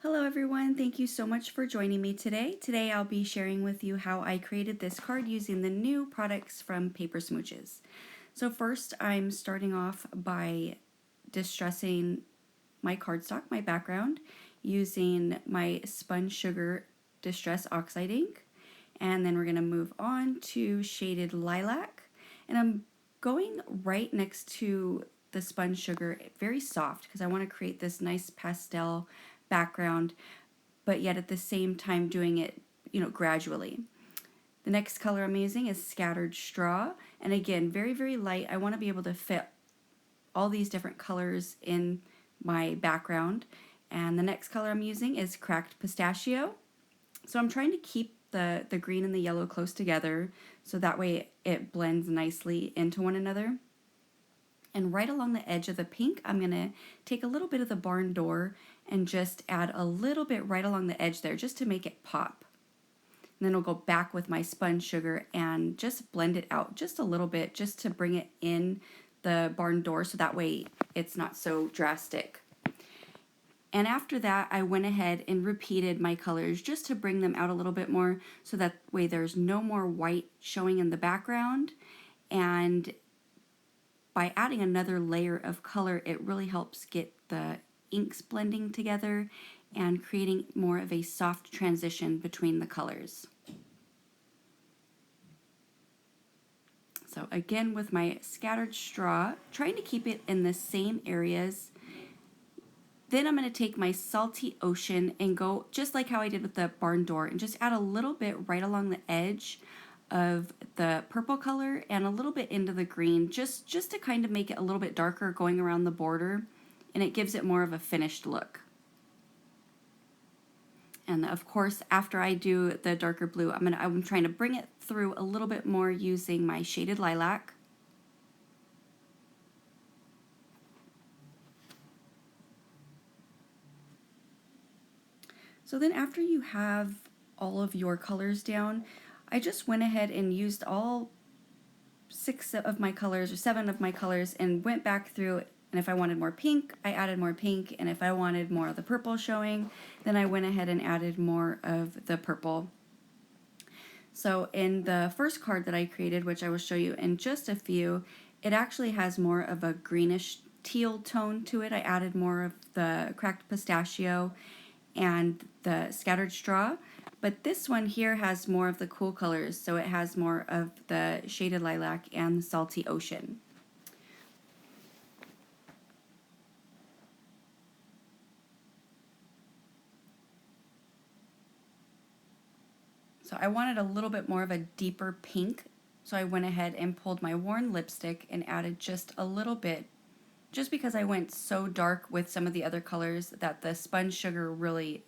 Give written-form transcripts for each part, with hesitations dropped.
Hello everyone, thank you so much for joining me today. Today I'll be sharing with you how I created this card using the new products from Paper Smooches. So first I'm starting off by distressing my cardstock, my background, using my Spun Sugar Distress Oxide ink. And then we're going to move on to shaded Lilac. And I'm going right next to the Spun Sugar, very soft, because I want to create this nice pastel background, but yet at the same time doing it, gradually. The next color I'm using is Scattered Straw, and again, very, very light. I want to be able to fit all these different colors in my background. And the next color I'm using is Cracked Pistachio. So I'm trying to keep the green and the yellow close together so that way it blends nicely into one another. And right along the edge of the pink, I'm going to take a little bit of the barn door and just add a little bit right along the edge there just to make it pop. And then I'll go back with my spun sugar and just blend it out just a little bit just to bring it in the barn door so that way it's not so drastic. And after that, I went ahead and repeated my colors just to bring them out a little bit more so that way there's no more white showing in the background. And by adding another layer of color, it really helps get the inks blending together and creating more of a soft transition between the colors. So again, with my Scattered Straw, trying to keep it in the same areas. Then I'm going to take my Salty Ocean and go just like how I did with the barn door and just add a little bit right along the edge of the purple color and a little bit into the green just to kind of make it a little bit darker going around the border, and it gives it more of a finished look. And of course, after I do the darker blue, I'm trying to bring it through a little bit more using my shaded Lilac. So then after you have all of your colors down, I just went ahead and used all 6 of my colors or 7 of my colors and went back through, and if I wanted more pink, I added more pink, and if I wanted more of the purple showing, then I went ahead and added more of the purple. So in the first card that I created, which I will show you in just a few, it actually has more of a greenish teal tone to it. I added more of the Cracked Pistachio and the Scattered Straw, but this one here has more of the cool colors, so it has more of the shaded Lilac and the Salty Ocean. So I wanted a little bit more of a deeper pink, so I went ahead and pulled my worn lipstick and added just a little bit, just because I went so dark with some of the other colors that the spun sugar really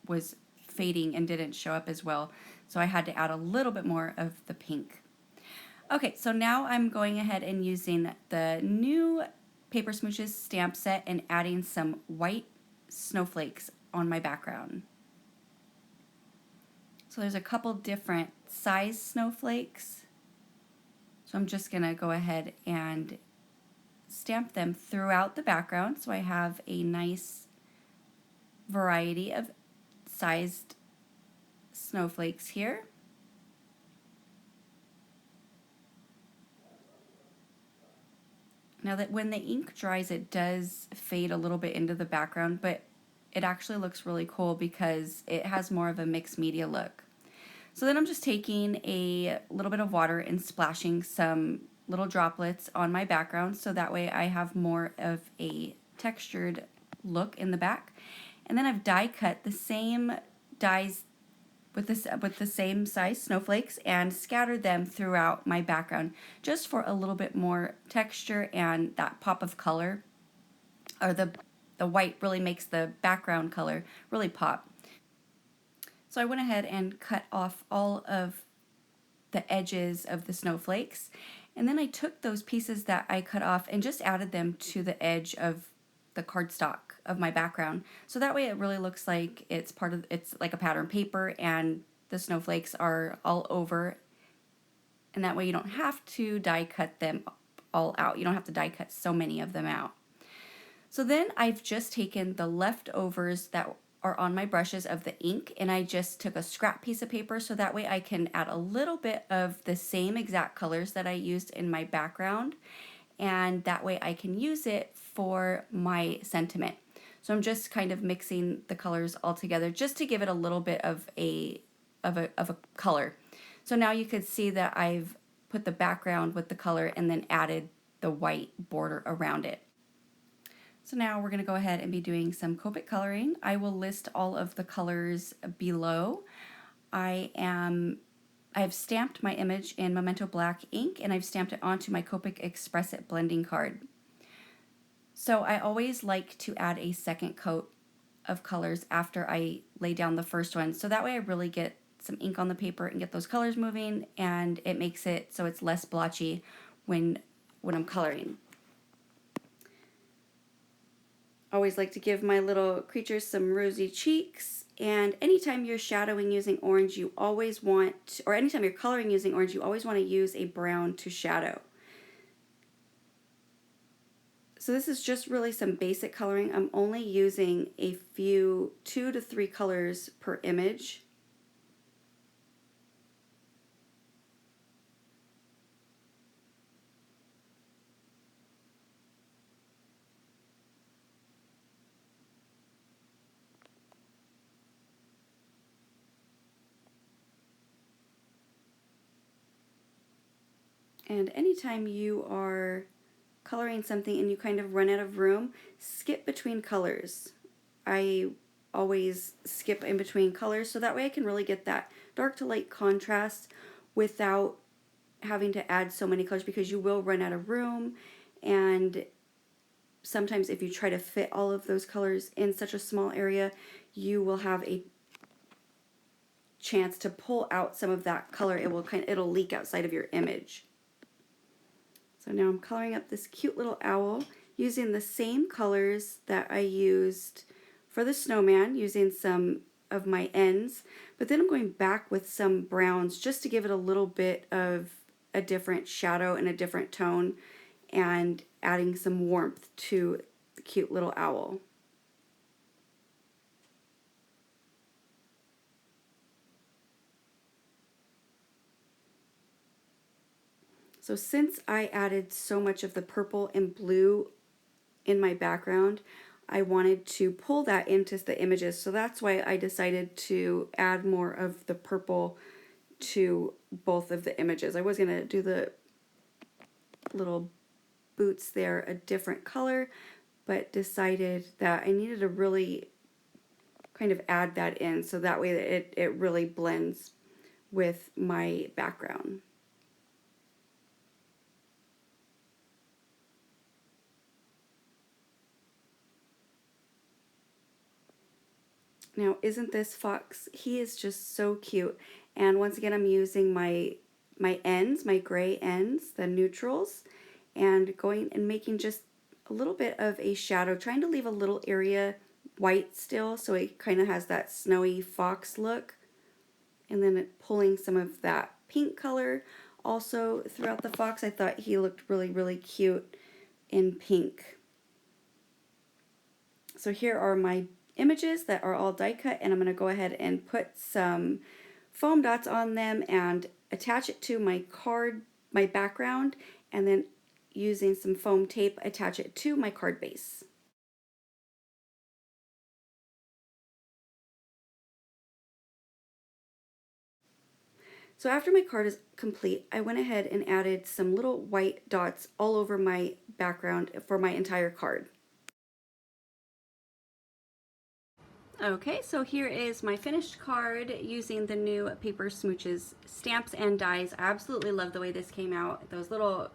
was fading and didn't show up as well. So I had to add a little bit more of the pink. Okay, so now I'm going ahead and using the new Paper Smooches stamp set and adding some white snowflakes on my background. So there's a couple different size snowflakes. So I'm just gonna go ahead and stamp them throughout the background so I have a nice variety of sized snowflakes here. Now that when the ink dries, it does fade a little bit into the background, but it actually looks really cool because it has more of a mixed media look. So then I'm just taking a little bit of water and splashing some little droplets on my background so that way I have more of a textured look in the back. And then I've die cut the same dies with the same size snowflakes and scattered them throughout my background just for a little bit more texture and that pop of color, or the white really makes the background color really pop. So I went ahead and cut off all of the edges of the snowflakes, and then I took those pieces that I cut off and just added them to the edge of the cardstock of my background, so that way it really looks like it's like a pattern paper and the snowflakes are all over, and that way you don't have to die cut them all out. You don't have to die cut so many of them out. So then I've just taken the leftovers that are on my brushes of the ink, and I just took a scrap piece of paper so that way I can add a little bit of the same exact colors that I used in my background, and that way I can use it for my sentiment. So I'm just kind of mixing the colors all together just to give it a little bit of a color. So now you could see that I've put the background with the color and then added the white border around it. So now we're going to go ahead and be doing some Copic coloring. I will list all of the colors below. I've stamped my image in Memento black ink, and I've stamped it onto my Copic Express It blending card. So I always like to add a second coat of colors after I lay down the first one, so that way I really get some ink on the paper and get those colors moving, and it makes it so it's less blotchy when I'm coloring. Always like to give my little creatures some rosy cheeks, and anytime you're shadowing using orange, you always want, or anytime you're coloring using orange, you always want to use a brown to shadow. So this is just really some basic coloring. I'm only using a few, 2 to 3 colors per image. And anytime you are coloring something and you kind of run out of room, skip between colors. I always skip in between colors so that way I can really get that dark to light contrast without having to add so many colors, because you will run out of room, and sometimes if you try to fit all of those colors in such a small area, you will have a chance to pull out some of that color. It'll leak outside of your image. So now I'm coloring up this cute little owl using the same colors that I used for the snowman, using some of my ends, but then I'm going back with some browns just to give it a little bit of a different shadow and a different tone, and adding some warmth to the cute little owl. So since I added so much of the purple and blue in my background, I wanted to pull that into the images. So that's why I decided to add more of the purple to both of the images. I was going to do the little boots there a different color, but decided that I needed to really kind of add that in so that way that it really blends with my background. Now, isn't this fox? He is just so cute. And once again, I'm using my ends, my gray ends, the neutrals, and going and making just a little bit of a shadow, trying to leave a little area white still so it kind of has that snowy fox look. And then pulling some of that pink color also throughout the fox. I thought he looked really, really cute in pink. So here are my images that are all die cut, and I'm going to go ahead and put some foam dots on them and attach it to my card, my background, and then using some foam tape attach it to my card base. So after my card is complete, I went ahead and added some little white dots all over my background for my entire card. Okay, so here is my finished card using the new Paper Smooches stamps and dies. I absolutely love the way this came out. Those little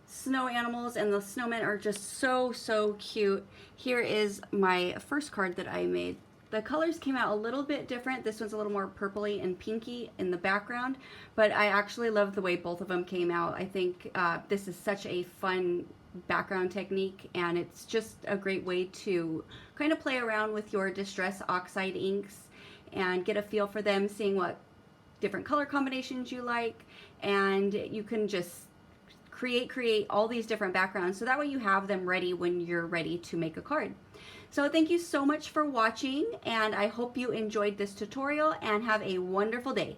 snow animals and the snowmen are just so cute. Here is my first card that I made. The colors came out a little bit different. This one's a little more purpley and pinky in the background, but I actually love the way both of them came out. I think this is such a fun background technique, and it's just a great way to kind of play around with your Distress Oxide inks and get a feel for them, seeing what different color combinations you like, and you can just create all these different backgrounds so that way you have them ready when you're ready to make a card. So thank you so much for watching, and I hope you enjoyed this tutorial and have a wonderful day.